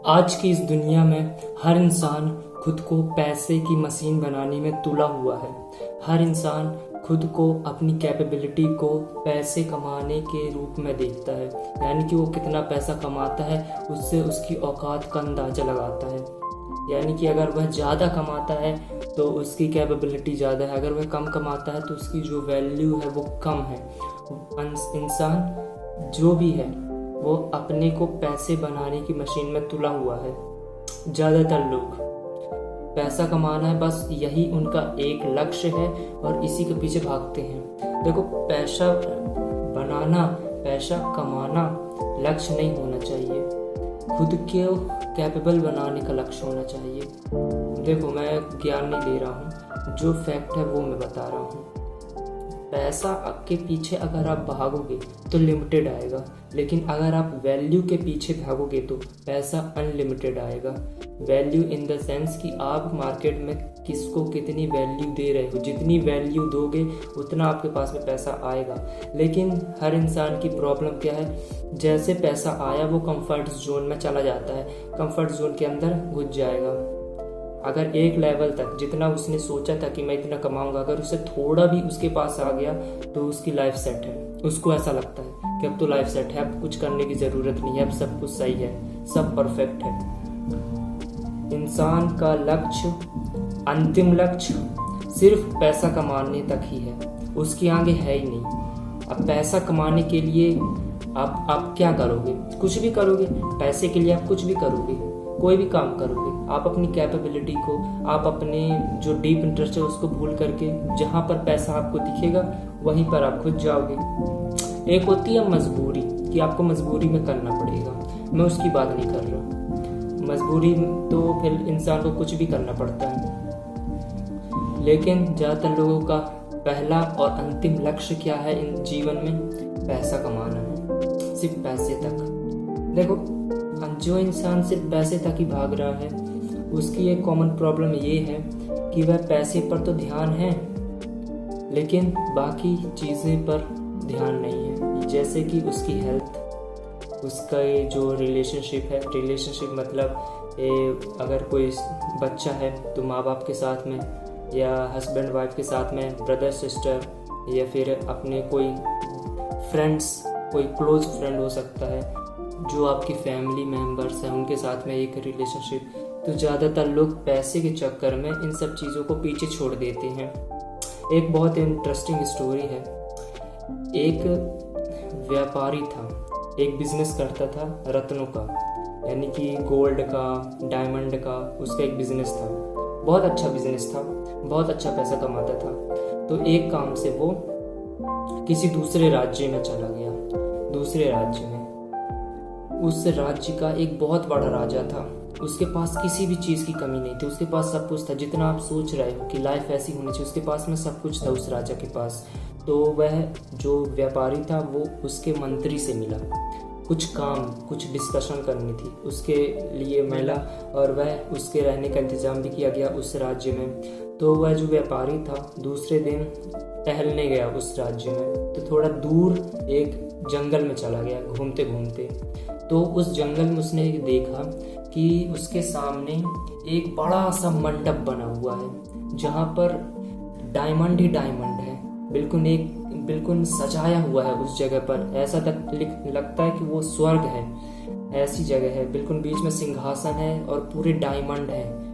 आज की इस दुनिया में हर इंसान खुद को पैसे की मशीन बनाने में तुला हुआ है। हर इंसान खुद को अपनी कैपेबिलिटी को पैसे कमाने के रूप में देखता है, यानी कि वो कितना पैसा कमाता है उससे उसकी औकात का अंदाज़ा लगाता है। यानी कि अगर वह ज़्यादा कमाता है तो उसकी कैपेबिलिटी ज़्यादा है, अगर वह कम कमाता है तो उसकी जो वैल्यू है वो कम है। इंसान जो भी है वो अपने को पैसे बनाने की मशीन में तुला हुआ है। ज़्यादातर लोग पैसा कमाना है, बस यही उनका एक लक्ष्य है और इसी के पीछे भागते हैं। देखो, पैसा बनाना, पैसा कमाना लक्ष्य नहीं होना चाहिए, खुद को कैपेबल बनाने का लक्ष्य होना चाहिए। देखो, मैं ज्ञान नहीं दे रहा हूँ, जो फैक्ट है वो मैं बता रहा हूँ। पैसा के पीछे अगर आप भागोगे तो लिमिटेड आएगा, लेकिन अगर आप वैल्यू के पीछे भागोगे तो पैसा अनलिमिटेड आएगा। वैल्यू इन द सेंस कि आप मार्केट में किसको कितनी वैल्यू दे रहे हो, जितनी वैल्यू दोगे उतना आपके पास में पैसा आएगा। लेकिन हर इंसान की प्रॉब्लम क्या है, जैसे पैसा आया वो कंफर्ट जोन में चला जाता है, कंफर्ट जोन के अंदर घुस जाएगा। अगर एक लेवल तक जितना उसने सोचा था कि मैं इतना कमाऊंगा, अगर उससे थोड़ा भी उसके पास आ गया तो उसकी लाइफ सेट है। उसको ऐसा लगता है कि अब तो लाइफ सेट है, अब कुछ करने की ज़रूरत नहीं है, अब सब कुछ सही है, सब परफेक्ट है। इंसान का लक्ष्य, अंतिम लक्ष्य सिर्फ पैसा कमाने तक ही है, उसकी आगे है ही नहीं। अब पैसा कमाने के लिए आप क्या करोगे? कुछ भी करोगे। पैसे के लिए आप कुछ भी करोगे, कोई भी काम करोगे। आप अपनी कैपेबिलिटी को, आप अपने जो डीप इंटरेस्ट है उसको भूल करके जहाँ पर पैसा आपको दिखेगा वहीं पर आप खुद जाओगे। एक होती है मजबूरी, कि आपको मजबूरी में करना पड़ेगा, मैं उसकी बात नहीं कर रहा। मजबूरी तो फिर इंसान को कुछ भी करना पड़ता है, लेकिन ज़्यादातर लोगों का पहला और अंतिम लक्ष्य क्या है इन जीवन में? पैसा कमाना है, सिर्फ पैसे तक। देखो, जो इंसान सिर्फ पैसे तक ही भाग रहा है उसकी एक कॉमन प्रॉब्लम ये है कि वह पैसे पर तो ध्यान है लेकिन बाकी चीज़ें पर ध्यान नहीं है। जैसे कि उसकी हेल्थ, उसका ये जो रिलेशनशिप है, रिलेशनशिप मतलब अगर कोई बच्चा है तो माँ बाप के साथ में, या हस्बैंड वाइफ के साथ में, ब्रदर सिस्टर, या फिर अपने कोई फ्रेंड्स, कोई क्लोज फ्रेंड हो सकता है, जो आपकी फैमिली मेम्बर्स हैं उनके साथ में एक रिलेशनशिप। तो ज़्यादातर लोग पैसे के चक्कर में इन सब चीज़ों को पीछे छोड़ देते हैं। एक बहुत इंटरेस्टिंग स्टोरी है। एक व्यापारी था, एक बिजनेस करता था रत्नों का, यानी कि गोल्ड का, डायमंड का, उसका एक बिजनेस था। बहुत अच्छा बिजनेस था, बहुत अच्छा पैसा कमाता था। तो एक काम से वो किसी दूसरे राज्य में चला गया। दूसरे राज्य में उस राज्य का एक बहुत बड़ा राजा था, उसके पास किसी भी चीज़ की कमी नहीं थी, उसके पास सब कुछ था। जितना आप सोच रहे हो कि लाइफ ऐसी होनी चाहिए, उसके पास में सब कुछ था उस राजा के पास। तो वह जो व्यापारी था वो उसके मंत्री से मिला, कुछ काम, कुछ डिस्कशन करनी थी, उसके लिए मिला और वह उसके रहने का इंतज़ाम भी किया गया उस राज्य में। तो वह जो व्यापारी था दूसरे दिन टहलने गया उस राज्य में, तो थोड़ा दूर एक जंगल में चला गया घूमते घूमते। तो उस जंगल में उसने देखा कि उसके सामने एक बड़ा सा मंडप बना हुआ है जहाँ पर डायमंड ही डायमंड है, बिल्कुल सजाया हुआ है उस जगह पर। ऐसा तक लगता है कि वो स्वर्ग है, ऐसी जगह है। बिल्कुल बीच में सिंहासन है और पूरे डायमंड है।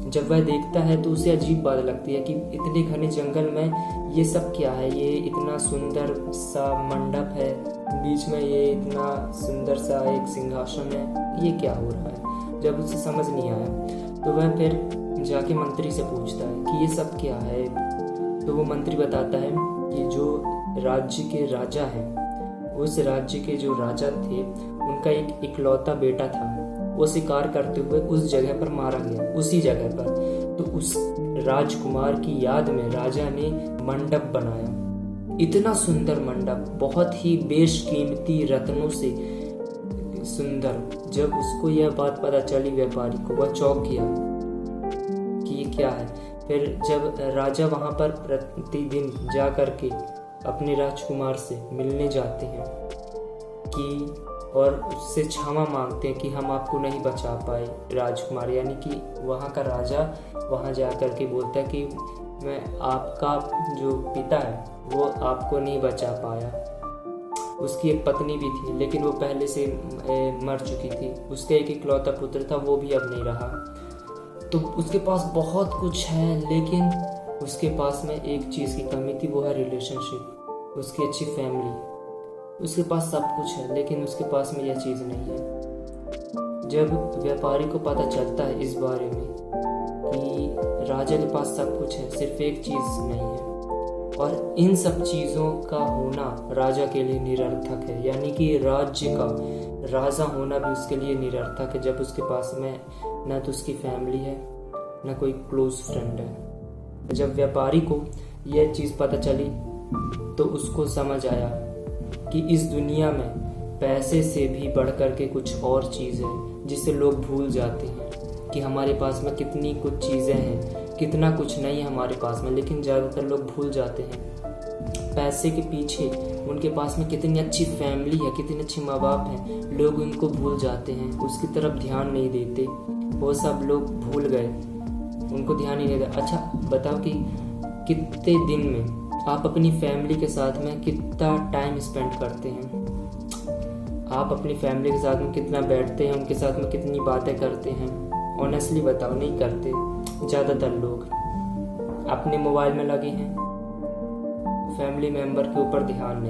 जब वह देखता है तो उसे अजीब बात लगती है कि इतने घने जंगल में ये सब क्या है, ये इतना सुंदर सा मंडप है, बीच में ये इतना सुंदर सा एक सिंहासन है, ये क्या हो रहा है। जब उसे समझ नहीं आया तो वह फिर जाके मंत्री से पूछता है कि ये सब क्या है। तो वो मंत्री बताता है कि जो राज्य के राजा हैं, उस राज्य के जो राजा थे उनका एक इकलौता बेटा था, वो शिकार करते हुए उस जगह पर मारा गया, उसी जगह पर। तो उस राजकुमार की याद में राजा ने मंडप बनाया, इतना सुंदर मंडप, बहुत ही बेशकीमती रत्नों से सुंदर। जब उसको यह बात पता चली व्यापारी को, वह चौंक गया कि ये क्या है। फिर जब राजा वहाँ पर प्रतिदिन जा कर के अपने राजकुमार से मिलने जाते हैं कि और उससे क्षमा मांगते हैं कि हम आपको नहीं बचा पाए राजकुमार, यानी कि वहाँ का राजा वहाँ जा कर के बोलता है कि मैं आपका जो पिता है वो आपको नहीं बचा पाया। उसकी एक पत्नी भी थी लेकिन वो पहले से मर चुकी थी। उसका एक इकलौता पुत्र था, वो भी अब नहीं रहा। तो उसके पास बहुत कुछ है लेकिन उसके पास में एक चीज़ की कमी थी, वो है रिलेशनशिप, उसकी अच्छी फैमिली। उसके पास सब कुछ है लेकिन उसके पास में यह चीज़ नहीं है। जब व्यापारी को पता चलता है इस बारे में कि राजा के पास सब कुछ है, सिर्फ एक चीज़ नहीं है, और इन सब चीज़ों का होना राजा के लिए निरर्थक है, यानी कि राज्य का राजा होना भी उसके लिए निरर्थक है जब उसके पास में न तो उसकी फैमिली है न कोई क्लोज फ्रेंड है। जब व्यापारी को यह चीज़ पता चली तो उसको समझ आया कि इस दुनिया में पैसे से भी बढ़ कर के कुछ और चीज़ है जिसे लोग भूल जाते हैं कि हमारे पास में कितनी कुछ चीज़ें हैं, कितना कुछ नहीं है हमारे पास में, लेकिन ज़्यादातर लोग भूल जाते हैं पैसे के पीछे उनके पास में कितनी अच्छी फैमिली है, कितने अच्छे माँ बाप हैं, लोग उनको भूल जाते हैं, उसकी तरफ ध्यान नहीं देते। वो सब लोग भूल गए, उनको ध्यान ही नहीं देता। अच्छा बताओ कि कितने दिन में आप अपनी फैमिली के साथ में कितना टाइम स्पेंड करते हैं? आप अपनी फैमिली के साथ में कितना बैठते हैं, उनके साथ में कितनी बातें करते हैं? ऑनेस्टली बताओ, नहीं करते। ज़्यादातर लोग अपने मोबाइल में लगे हैं, फैमिली मेंबर के ऊपर ध्यान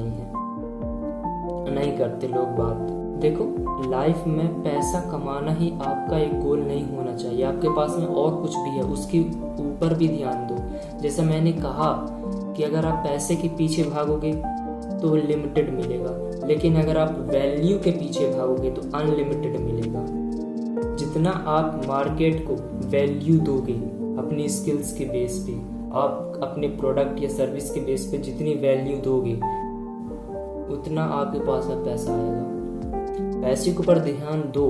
नहीं करते लोग बात। देखो, लाइफ में पैसा कमाना ही आपका एक गोल नहीं होना चाहिए। आपके पास में और कुछ भी है, उसके ऊपर भी ध्यान दो। जैसा मैंने कहा कि अगर आप पैसे के पीछे भागोगे तो लिमिटेड मिलेगा, लेकिन अगर आप वैल्यू के पीछे भागोगे तो अनलिमिटेड मिलेगा। जितना आप मार्केट को वैल्यू दोगे अपनी स्किल्स के बेस पे, आप अपने प्रोडक्ट या सर्विस के बेस पे जितनी वैल्यू दोगे उतना आपके पास में पैसा आएगा। पैसे के ऊपर ध्यान दो,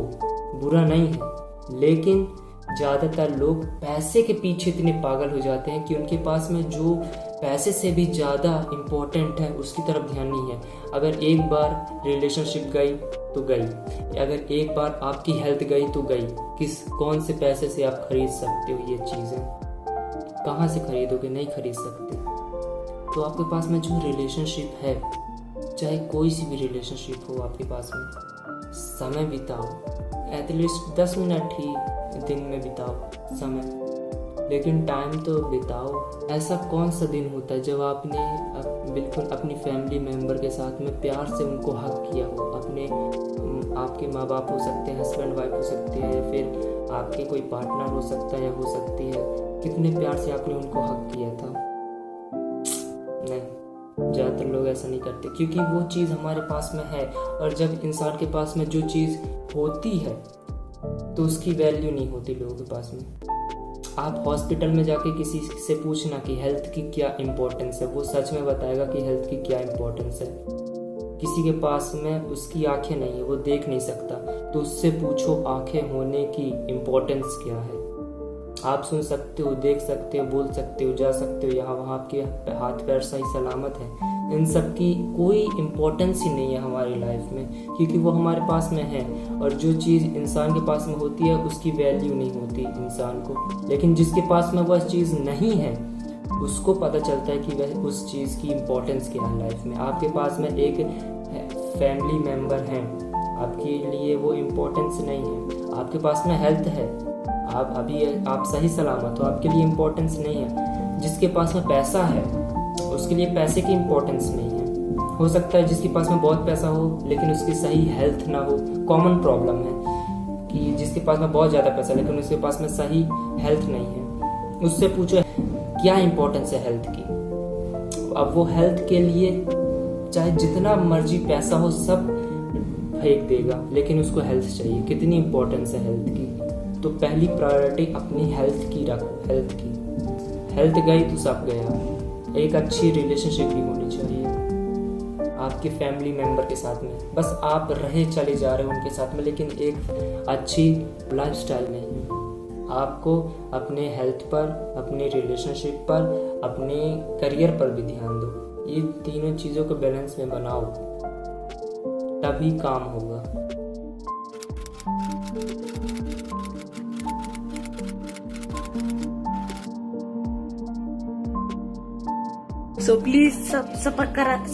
बुरा नहीं है, लेकिन ज़्यादातर लोग पैसे के पीछे इतने पागल हो जाते हैं कि उनके पास में जो पैसे से भी ज़्यादा इम्पोर्टेंट है उसकी तरफ ध्यान नहीं है। अगर एक बार रिलेशनशिप गई तो गई, अगर एक बार आपकी हेल्थ गई तो गई। कौन से पैसे से आप खरीद सकते हो ये चीज़ें? कहाँ से खरीदोगे? नहीं खरीद सकते। तो आपके पास में जो रिलेशनशिप है, चाहे कोई सी भी रिलेशनशिप हो, आपके पास में समय बिताओ, एटलीस्ट 10 मिनट ही दिन में बिताओ समय, लेकिन टाइम तो बिताओ। ऐसा कौन सा दिन होता है जब आपने बिल्कुल अपनी फैमिली मेंबर के साथ में प्यार से उनको हक किया हो? आपके माँ बाप हो सकते हैं, हस्बैंड वाइफ हो सकते हैं, फिर आपके कोई पार्टनर हो सकता है या हो सकती है, कितने प्यार से आपने उनको हक किया था? नहीं, ज़्यादातर लोग ऐसा नहीं करते क्योंकि वो चीज़ हमारे पास में है, और जब इंसान के पास में जो चीज़ होती है तो उसकी वैल्यू नहीं होती लोगों के पास में। आप हॉस्पिटल में जाके किसी से पूछना कि हेल्थ की क्या इम्पोर्टेंस है, वो सच में बताएगा कि हेल्थ की क्या इम्पोर्टेंस है। किसी के पास में उसकी आंखें नहीं है, वो देख नहीं सकता, तो उससे पूछो आंखें होने की इम्पोर्टेंस क्या है। आप सुन सकते हो, देख सकते हो, बोल सकते हो, जा सकते हो यहाँ वहाँ, आपके हाथ पैर सही सलामत है। इन सब की कोई इम्पोर्टेंस ही नहीं है हमारी लाइफ में, क्योंकि वो हमारे पास में है, और जो चीज़ इंसान के पास में होती है उसकी वैल्यू नहीं होती इंसान को। लेकिन जिसके पास में वह चीज़ नहीं है उसको पता चलता है कि वह उस चीज़ की इम्पोर्टेंस क्या है लाइफ में। आपके पास में एक फैमिली मेम्बर है, आपके लिए वो इम्पोर्टेंस नहीं है। आपके पास में हेल्थ है, आप सही सलामत हो, आपके लिए इम्पोर्टेंस नहीं है। जिसके पास में पैसा है उसके लिए पैसे की इम्पोर्टेंस नहीं है। हो सकता है जिसके पास में बहुत पैसा हो लेकिन उसकी सही हेल्थ ना हो। कॉमन प्रॉब्लम है कि जिसके पास में बहुत ज़्यादा पैसा लेकिन उसके पास में सही हेल्थ नहीं है। उससे पूछो क्या इम्पोर्टेंस है हेल्थ की। अब वो हेल्थ के लिए चाहे जितना मर्जी पैसा हो सब फेंक देगा, लेकिन उसको हेल्थ चाहिए। कितनी इम्पोर्टेंस है हेल्थ की। तो पहली प्रायोरिटी अपनी हेल्थ की रखो। हेल्थ गई तो सब गया। एक अच्छी रिलेशनशिप भी होनी चाहिए आपके फैमिली मेंबर के साथ में। बस आप रहे चले जा रहे हो उनके साथ में, लेकिन एक अच्छी लाइफस्टाइल नहीं। आपको अपने हेल्थ पर, अपने रिलेशनशिप पर, अपने करियर पर भी ध्यान दो। ये तीनों चीज़ों को बैलेंस में बनाओ। तभी काम होगा। So please subscribe,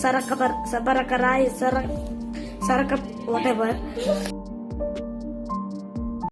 whatever.